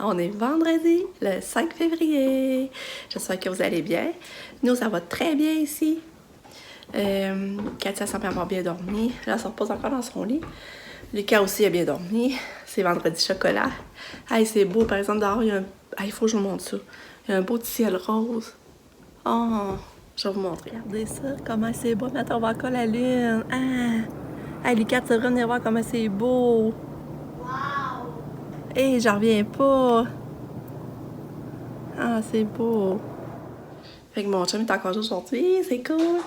On est vendredi, le 5 février. J'espère que vous allez bien. Nous, ça va très bien ici. Katia semble avoir bien dormi. Là, elle se repose encore dans son lit. Lucas aussi a bien dormi. C'est vendredi chocolat. Hey, c'est beau, par exemple, dehors, il faut que je vous montre ça. Il y a un beau ciel rose. Oh, je vais vous montrer. Regardez ça, comment c'est beau. Maintenant, on va encore la lune. Ah! Hey, Lucas, tu devrais venir voir comment c'est beau. Hé, j'en reviens pas. Ah, c'est beau. Fait que mon chum est en congé aujourd'hui, c'est cool.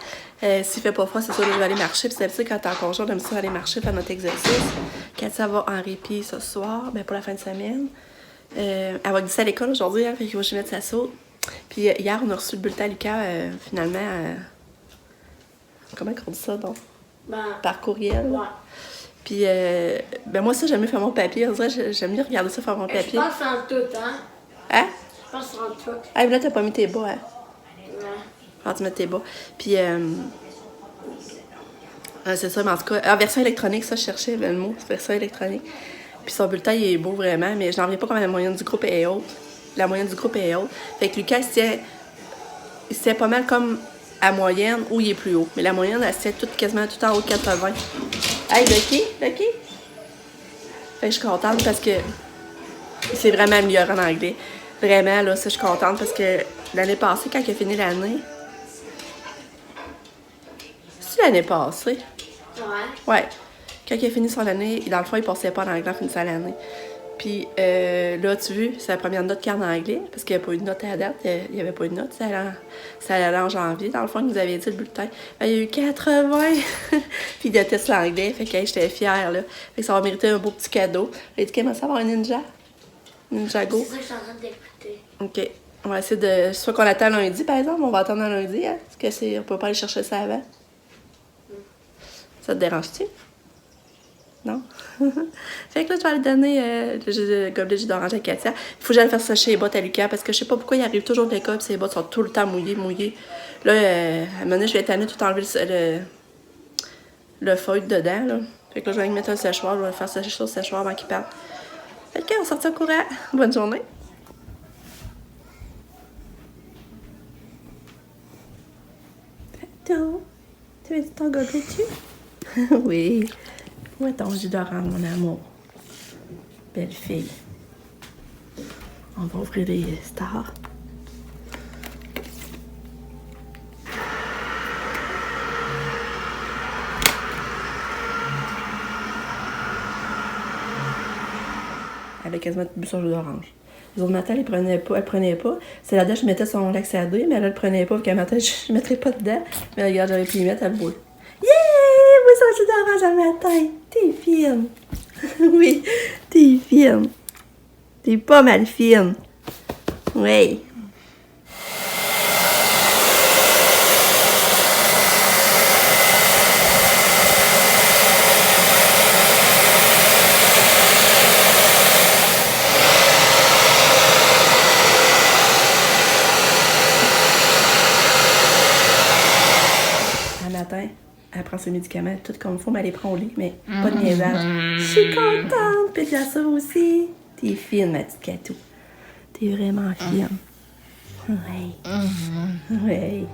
S'il fait pas froid, c'est sûr que je vais aller marcher. Puis c'est quand t'es en congé, on aime ça aller marcher, faire notre exercice. Katia va en répit ce soir, ben pour la fin de semaine. Elle va glisser à l'école aujourd'hui, hein, fait qu'il va que je mette sa saute. Puis hier, on a reçu le bulletin à Lucas, finalement. Comment on dit ça, donc? Par courriel. Ouais. Puis, ben moi, ça, j'aime mieux faire mon papier. On dirait, j'aime mieux regarder ça faire mon papier. Je pense en tout, hein? Hein? Je pense en tout. Ah, mais là, t'as pas mis tes bas, hein? Ouais. Faut que tu mettes tes bas. Puis, c'est ça, mais en tout cas, version électronique, ça, je cherchais le mot, version électronique. Puis son bulletin, il est beau vraiment, mais je n'en reviens pas comme la moyenne du groupe est haute. La moyenne du groupe est haute. Fait que Lucas, il se tient pas mal comme à moyenne ou il est plus haut. Mais la moyenne, elle se tient quasiment tout en haut de 80. Hey, Lucky? Fait que je suis contente parce que c'est vraiment amélioré en anglais. Vraiment, là, ça, je suis contente parce que l'année passée, quand il a fini l'année... C'est l'année passée? Ouais. Ouais. Quand il a fini son année, dans le fond, il passait pas en anglais en finissant l'année. Puis là, tu vois, c'est la première note qu'il y a en anglais, parce qu'il n'y a pas eu de note à la date. Il n'y avait pas eu de note. Ça allait en janvier. Dans le fond, il nous avait dit le bulletin. Ben, il y a eu 80! Puis il déteste l'anglais. Fait que j'étais fière, là. Fait que ça va mériter un beau petit cadeau. Il a dit comment ça va un ninja? Ninjago? C'est ça que je suis en train d'écouter. OK. On va essayer de... Soit qu'on attend lundi, par exemple. On va attendre un lundi, hein? Parce que on peut pas aller chercher ça avant. Ça te dérange-tu? Non? Fait que là, je vais aller donner le gobelet de jus d'orange à Katia. Il faut que j'aille faire sécher les bottes à Lucas parce que je sais pas pourquoi il arrive toujours de l'école et ses bottes sont tout le temps mouillées. Là, à un moment donné, je vais étonner tout enlever le feuille dedans. Là. Fait que là, je vais lui mettre un séchoir. Je vais faire sécher sur le séchoir avant qu'il parte. Fait que, on sort au courant. Bonne journée. Attends. Tu veux ton gobelet dessus? Oui. Où est ton jus d'orange, mon amour? Belle fille. On va ouvrir les stars. Elle a quasiment bu son jus d'orange. Les autres matins, elle prenait pas. C'est là-dedans, je mettais son laxadé, mais elle ne le prenait pas, qu'un matin, je ne mettrais pas dedans. Mais regarde, j'avais pu y mettre, elle boit. Yeah! Oui, son jus d'orange un matin. T'es fine. Oui, t'es fine. T'es pas mal fine. Oui. Un matin, elle prend ses médicaments, tout comme il faut, mais elle les prend au lit, mais pas de niaisage. Je suis contente, puis de ça aussi. T'es fine, ma petite Catou. T'es vraiment fine. Oui. Oui.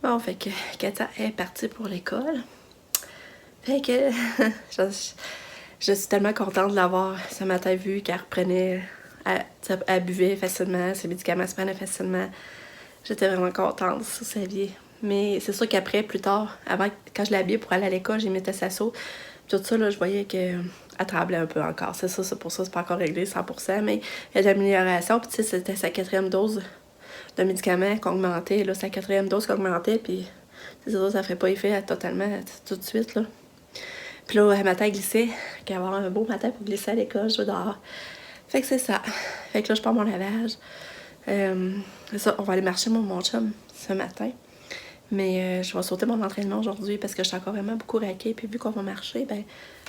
Bon, fait que Katia est partie pour l'école. Fait que je suis tellement contente de l'avoir ce matin vu qu'elle reprenait, elle buvait facilement, ses médicaments se prenaient facilement. J'étais vraiment contente, ça, sa vie. Mais c'est sûr qu'après, plus tard, avant, quand je l'habillais pour aller à l'école, j'y mettais sa sauce. Tout ça, là, je voyais qu'elle tremblait un peu encore. C'est ça, c'est pour ça, c'est pas encore réglé 100%, mais il y a de l'amélioration. Puis tu sais, c'était sa 4e dose le médicament qui augmentait, là, c'est la 4e dose qui augmentait, puis c'est ça, ça ferait pas effet totalement tout de suite, là. Puis là, un matin, elle glissait, qu'elle va avoir un beau matin pour glisser à l'école, je vais dehors. Fait que c'est ça. Fait que là, je pars mon lavage. C'est ça, on va aller marcher, mon chum, ce matin. Mais je vais sauter mon entraînement aujourd'hui parce que je suis encore vraiment beaucoup raquée. Puis vu qu'on va marcher, ben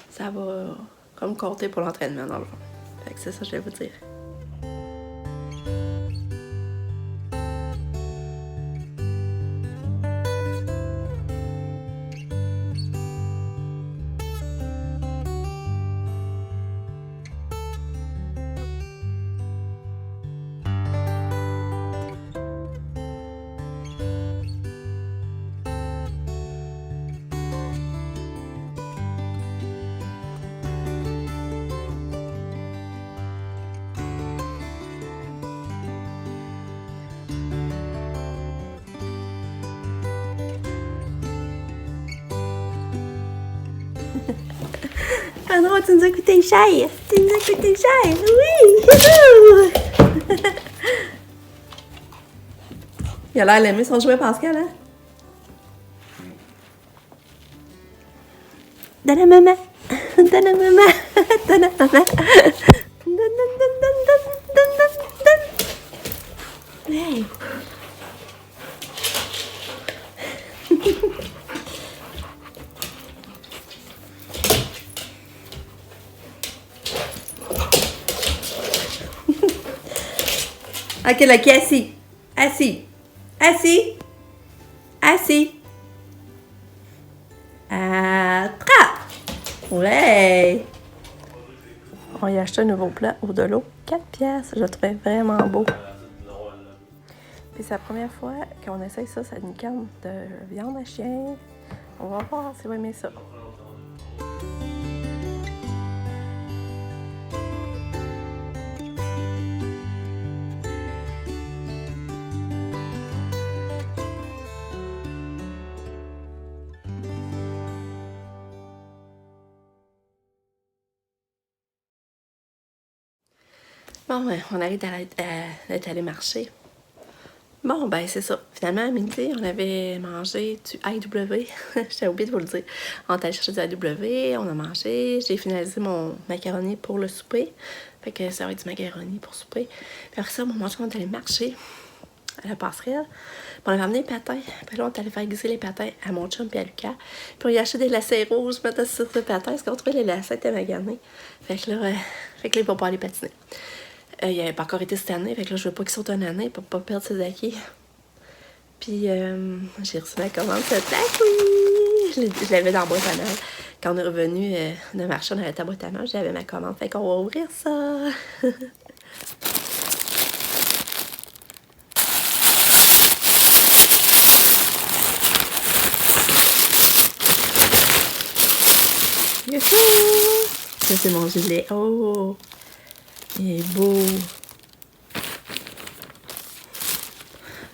ça va comme compter pour l'entraînement, dans le fond. Fait que c'est ça que je vais vous dire. Ah non, tu nous as coûté cher! Tu nous as coûté cher! Oui! Il a l'air d'aimer son jouet Pascal, hein? Donne à maman! Donne à maman! Donne à maman! Donne. Hey! Ok, là, qui est assis? Assis. Assis. Assis. Attrape. Ouais. On y a acheté un nouveau plat au de l'eau. 4 piastres. Je le trouvais vraiment beau. Puis c'est la première fois qu'on essaye ça. C'est une canne de viande à chien. On va voir si on va aimer ça. Bon, ben, on arrive d'être allé marcher. Bon, ben, c'est ça. Finalement, à midi, on avait mangé du IW. J'ai oublié de vous le dire. On est allé chercher du IW, on a mangé. J'ai finalisé mon macaroni pour le souper. Fait que ça va être du macaroni pour souper. Puis après ça, mon mangé, on est allé marcher à la passerelle. Puis on avait amené les patins. Puis là, on est allé faire glisser les patins à mon chum et à Lucas. Puis on y a acheté des lacets rouges, mettre sur le patin, parce qu'on trouvait les lacets étaient maganés. Fait que là, il va pas aller patiner. Il n'avait pas encore été cette année, fait que là, je veux pas qu'il saute une année pour pas perdre ses acquis. Puis, j'ai reçu ma commande ce oui! Je l'avais dans la boîte à mal. Quand on est revenu de marcher, on avait ta boîte à mal, j'avais ma commande. Fait qu'on va ouvrir ça! Youhou! Ça, c'est mon gilet. Oh! Il est beau!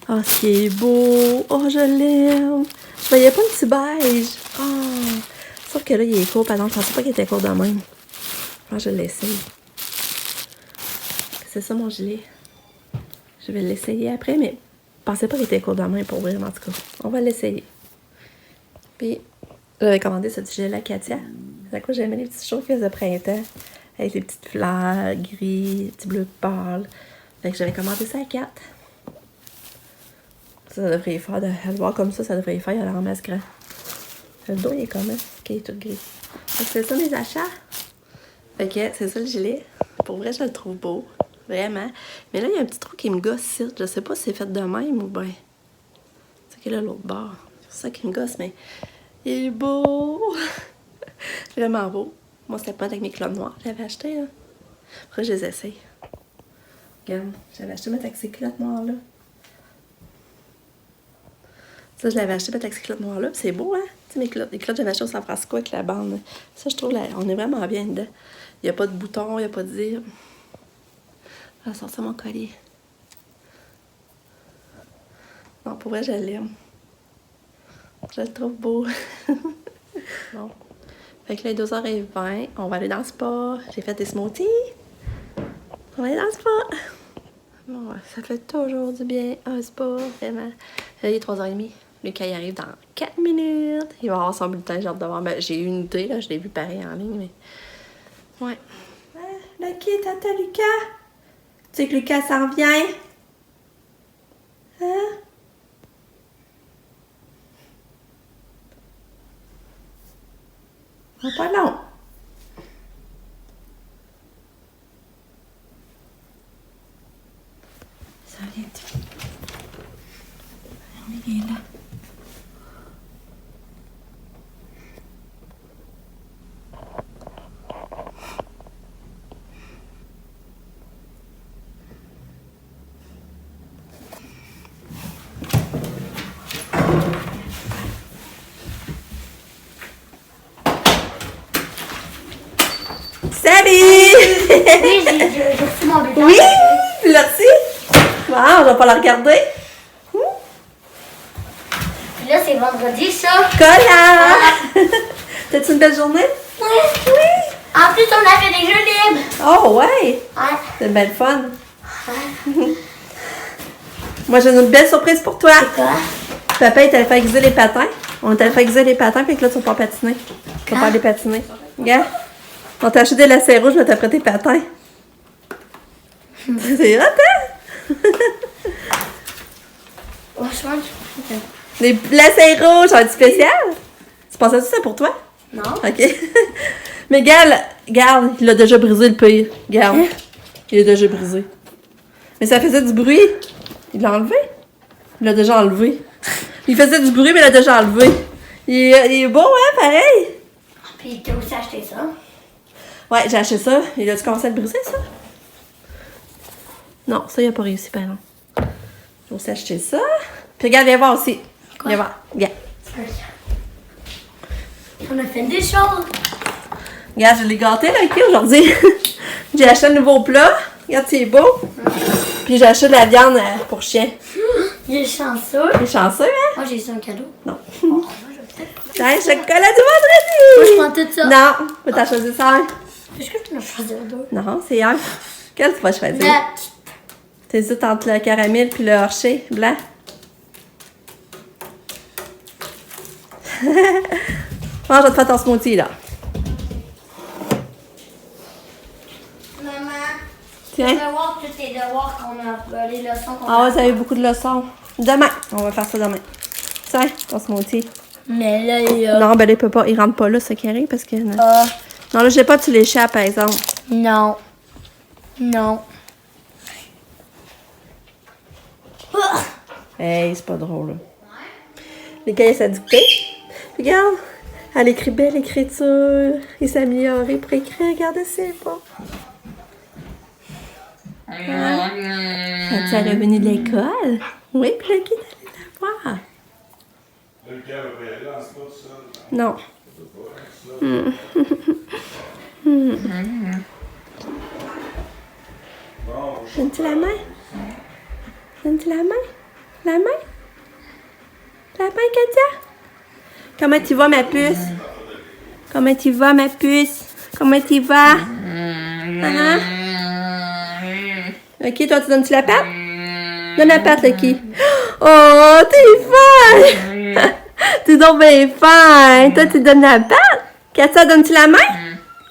Oh, ce qui est beau! Oh, je l'aime! Je voyais pas le petit beige! Oh! Sauf que là, il est court. Pardon, je pensais pas qu'il était court de même. Oh, je l'essaye. C'est ça, mon gilet. Je vais l'essayer après, mais je pensais pas qu'il était court de même pour vrai, en tout cas. On va l'essayer. Puis, j'avais commandé ce petit gilet-là, Katia. C'est à quoi j'aimais les petits chauffeurs de printemps. Avec les petites fleurs, gris, petit bleu pâle. Fait que j'avais commandé ça à 4. Ça devrait y faire, de le voir comme ça devrait y faire, il a l'air en masse grand. Le dos, il est comment? Ok, il est tout gris. C'est ça mes achats? Fait que c'est ça le gilet. Pour vrai, je le trouve beau. Vraiment. Mais là, il y a un petit trou qui me gosse ici. Je sais pas si c'est fait de même ou bien. C'est qu'il est là, l'autre bord. C'est ça qui me gosse, mais il est beau. Vraiment beau. Moi, c'était pas avec mes culottes noires. J'avais acheté, là. Après, je les essaye. Regarde, j'avais acheté ma taxi culotte noire, là. Ça, je l'avais acheté, ma taxi culotte noire, là. C'est beau, hein? Tu sais, mes culottes, les culottes, j'avais acheté au San Francisco avec la bande. Ça, je trouve, là, on est vraiment bien dedans. Il n'y a pas de bouton, il n'y a pas de zip. Je vais sortir mon collier. Non, pour vrai, je l'aime. Je le trouve beau. Bon. Fait que là, il est 2h20, on va aller dans le spa. J'ai fait des smoothies. On va aller dans le spa. Ouais, ça fait toujours du bien. Ah, c'est pas vraiment. Il est 3h30. Lucas, il arrive dans 4 minutes. Il va avoir son bulletin, j'ai hâte de voir. Ben, j'ai eu une idée, là. Je l'ai vu pareil en ligne, mais. Ouais. Lucky, tata Lucas. Tu sais que Lucas s'en vient? Hein? Pas long. Ça vient tout. Il est là. Salut! Oui, j'ai reçu mon bulletin. Oui! Tu l'as reçu? Wow, on va pas la regarder. Puis là, c'est vendredi, ça. Collant! T'as-tu une belle journée? Oui. Oui. En plus, on a fait des jeux libres. Oh, ouais! Ouais. C'est une belle fun. Moi, j'ai une belle surprise pour toi. C'est quoi? Papa, il t'allait faire aiguiser les patins. On t'a fait aiguiser les patins, puis que là, tu vas pas patiner. Tu vas pas aller patiner. Regarde. On t'a acheté des lacets rouges, mais t'as pris tes patins. C'est hot, hein? Franchement, Les lacets rouges, ça va être spécial. Tu pensais que c'est pour toi? non. OK. Mais regarde, il a déjà brisé le pire. Regarde. Il est déjà brisé. Mais ça faisait du bruit. Il l'a enlevé. Il l'a déjà enlevé. Il faisait du bruit, mais il l'a déjà enlevé. Il est beau, hein, pareil? Puis t'as aussi acheté ça. Ouais, j'ai acheté ça. Il a-tu commencé à le briser, ça? Non, ça, il a pas réussi, par exemple. J'ai aussi acheté ça. Puis regarde, viens voir aussi. Quoi? Viens voir. Regarde. On a fait des choses. Regarde, je l'ai gâté, là, OK, aujourd'hui. J'ai acheté un nouveau plat. Regarde, c'est beau. Puis j'ai acheté de la viande pour chien. Il est chanceux. Il est chanceux, hein? Moi, j'ai ça un cadeau. Non. Oh, moi, je vais peut-être. Hey, chocolat du Moi, je vendredi! prends tout ça. Non, faut t'en choisir ça un. Est-ce que tu m'as choisi deux? Non, c'est un. Quel tu vas choisir? Net. T'hésites entre le caramel puis le Hershey blanc? Mange, je vais te faire ton smoothie, là. Maman, Tiens. on va voir tous les devoirs qu'on a, les leçons qu'on Ah a. ouais, vous avez beaucoup de leçons. Demain, on va faire ça demain. Tiens, ton smoothie. Mais là, il y a... Non, ben, il peut pas. Il rentre pas là, ce qui arrive, parce que... Non, Ah, non là, je sais pas, tu l'échappes, par exemple. non. Non. Ah. Hey, c'est pas drôle, là. Les gars, il s'est dicté. Regarde, elle écrit belle écriture. Il s'est amélioré pour écrire. Regardez, c'est beau. Hein? Es-tu à revenu de l'école? Oui, puis le guide allait la voir. Non. Donne-tu la main? Donne-tu la main? La main? La main, Katia? Comment tu vas, ma puce? Comment tu vas, ma puce? Comment tu vas? Hein? Ok, toi, tu donnes-tu la patte? Donne la patte, Lucky. Oh, t'es fin! T'es donc bien fin! Toi, tu donnes la patte? Katia, donnes-tu la main?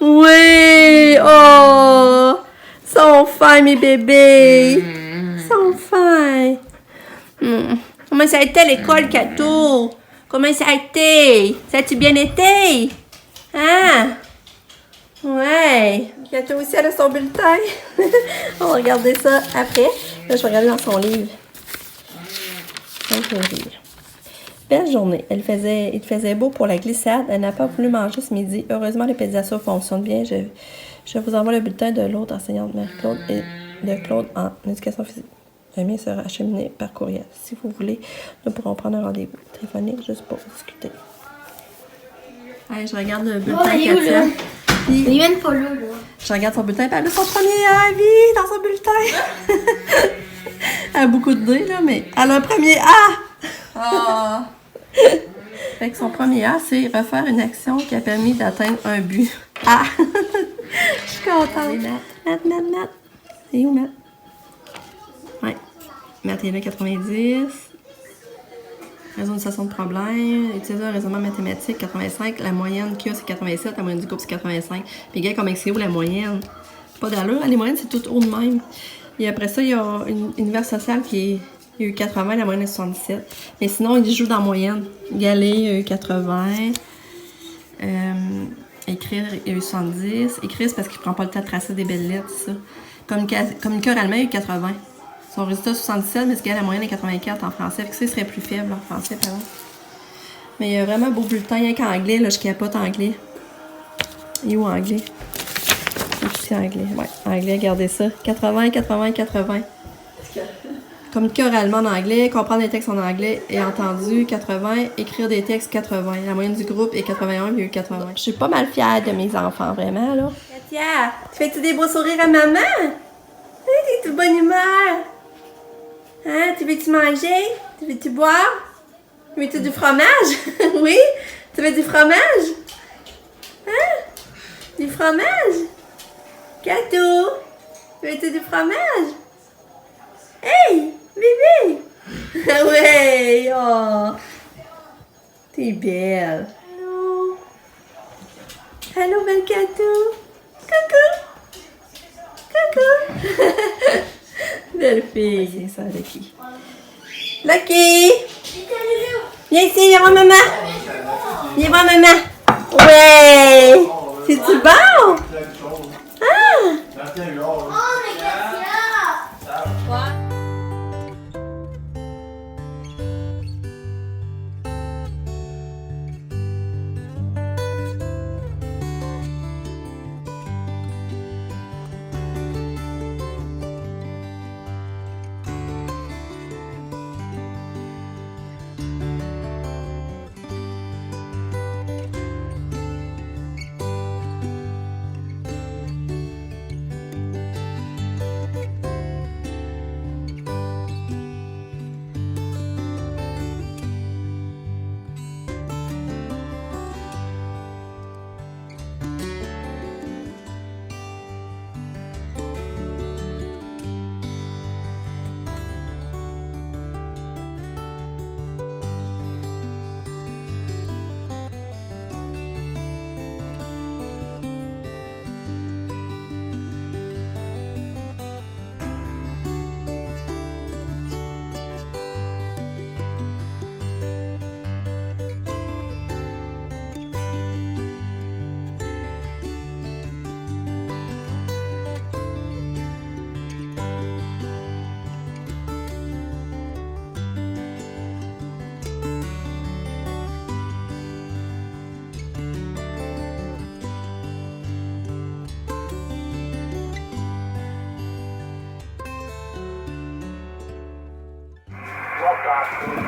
Oui! Oh! Sont fins, mes bébés! Sont fins! Comment ça a été à l'école, Kato? Comment ça a été? Ça a-tu bien été? Hein? Ouais. Kato aussi, elle a son bulletin. On va regarder ça après. Là, je vais regarder dans son livre. Belle journée. Il faisait beau pour la glissade. Elle n'a pas voulu manger ce midi. Heureusement, les pédiatres fonctionnent bien. Je vous envoie le bulletin de l'autre enseignante Marie-Claude et de Claude en éducation physique. Le mien sera acheminé par courriel. Si vous voulez, nous pourrons prendre un rendez-vous téléphonique juste pour discuter. Allez, je regarde le bulletin il est où, là? Puis, Il est même pas là, là. je regarde son bulletin, puis elle a son premier avis dans son bulletin. Elle a beaucoup de D, là, mais elle a un premier A. Oh. Fait que son premier A, c'est refaire une action qui a permis d'atteindre un but. Ah! Je suis contente. Matt. C'est où, Matt? Mathéna 90. Résolution de problèmes. Utiliser un raisonnement mathématique 85. La moyenne qu'il y a, c'est 87. La moyenne du groupe, c'est 85. Puis, gars, comme c'est où la moyenne? Pas d'allure. Les moyennes, c'est tout haut de même. Et après ça, il y a une univers social qui est. Il y a eu 80, la moyenne est 77. Mais sinon, il joue dans la moyenne. Galer, il y a eu 80. Écrire, il y a eu 70. Écrire, c'est parce qu'il prend pas le temps de tracer des belles lettres, ça. Communiquer oralement, il y a eu 80. Son résultat, 77, mais ce gars, la moyenne est 84 en français. Fait que ça, il serait plus faible en français, pardon. Mais il y a vraiment un beau bulletin, rien qu'en anglais, là, je capote anglais. Il est où anglais? Ici, anglais. Ouais, anglais, regardez ça. 80, 80, 80. Communiquer oralement en anglais, comprendre des textes en anglais et entendu, 80, écrire des textes, 80. La moyenne du groupe est 81, il y a eu 80. Je suis pas mal fière de mes enfants, vraiment, là. Katia, tu fais-tu des beaux sourires à maman? T'es toute bonne humeur. Hein, tu veux-tu manger? Tu veux-tu boire? Tu veux-tu du fromage? Oui? Tu veux du fromage? Hein? Du fromage? Kato, veux-tu du fromage? Hey, bébé! Ouais, oh! T'es belle. Allô? Allô, belle Kato? Coucou! Coucou! Belle fille. C'est ça, Lucky. Lucky! Viens ici, viens voir maman! Viens voir maman! Ouais! C'est-tu bon? Ah!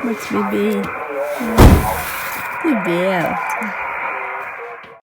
Mon petit bébé. T'es belle.